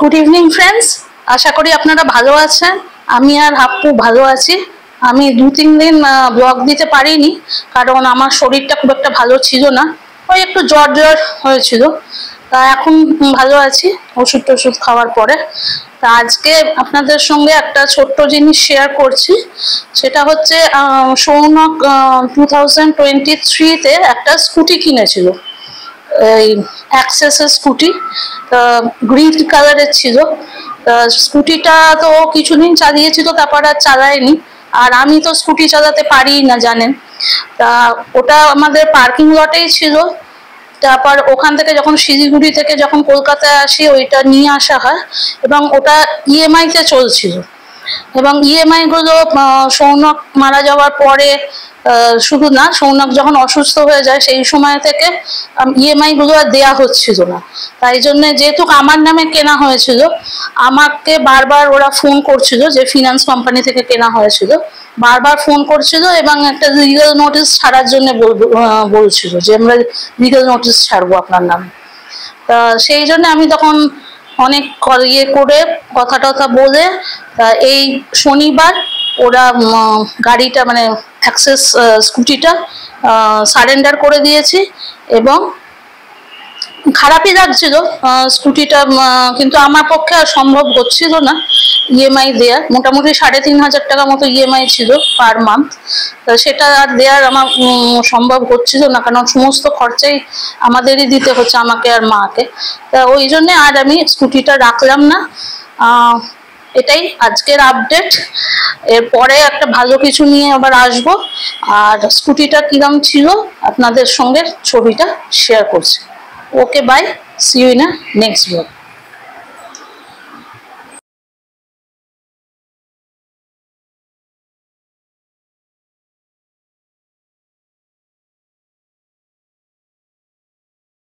Good evening friends, আশা করি আপনারা ভালো আছেন। আমি আর হাপ্পু ভালো আছি। আমি 2-3 দিন ব্লগ দিতে পারিনি, কারণ আমার শরীরটা খুব একটা ভালো ছিল না। ওই একটু জ্বর জ্বর হয়েছিল। তা এখন ভালো আছি ওষুধ টষুধ খাওয়ার পরে। তা আজকে আপনাদের সঙ্গে একটা ছোট্ট জিনিস শেয়ার করছি। সেটা হচ্ছে সৌনক 2023-তে একটা স্কুটি কিনেছিল, এই অ্যাক্সেসের স্কুটি, গ্রিন কালারের ছিল। স্কুটিটা তো কিছুদিন চালিয়েছিল, তারপর আর চালায়নি। আর আমি তো স্কুটি চালাতে পারি না জানেন। তা ওটা আমাদের পার্কিং লটেই ছিল। তারপর ওখান থেকে যখন শিলিগুড়ি থেকে যখন কলকাতায় আসি, ওইটা নিয়ে আসা হয় এবং ওটা ইএমআইতে চলছিল। এবং ইএমআই গুলো সৌনক মারা যাওয়ার পরে, শুধু না, সৌনক যখন অসুস্থ হয়ে যায় সেই সময় থেকে ইএমআই গুলো আর দেওয়া হচ্ছিল না। তাই জন্য যেহেতু আমার নামে কেনা হয়েছিল, আমাকে বারবার ওরা ফোন করছিল, যে ফিনান্স কোম্পানি থেকে কেনা হয়েছিল, বারবার ফোন করছিল এবং একটা লিগাল নোটিশ ছাড়ার জন্য বলছিল যে আমরা লিগাল নোটিশ ছাড়বো আপনার নামে। তা সেই জন্য আমি তখন অনেক ইয়ে করে কথা টথা বলে এই শনিবার ওরা গাড়িটা মানে অ্যাক্সেস স্কুটিটা সারেন্ডার করে দিয়েছি। এবং খারাপই লাগছিল স্কুটিটা, কিন্তু আমার পক্ষে আর সম্ভব হচ্ছিল না ইএমআই দেওয়ার। মোটামুটি 3,500 টাকা মতো ইএমআই ছিল পার মান্থ। সেটা আর দেওয়ার আমার সম্ভব হচ্ছিল না, কারণ সমস্ত খরচাই আমাদেরই দিতে হচ্ছে, আমাকে আর মাকে। তা ওই জন্যে আর আমি স্কুটিটা রাখলাম না। এটাই আজকের আপডেট। এরপরে একটা ভালো কিছু নিয়ে আবার আসবো, আর স্কুটিটা কিরম ছিল আপনাদের সঙ্গে ছবিটা শেয়ার করছি। Okay, bye, see you in a next blog.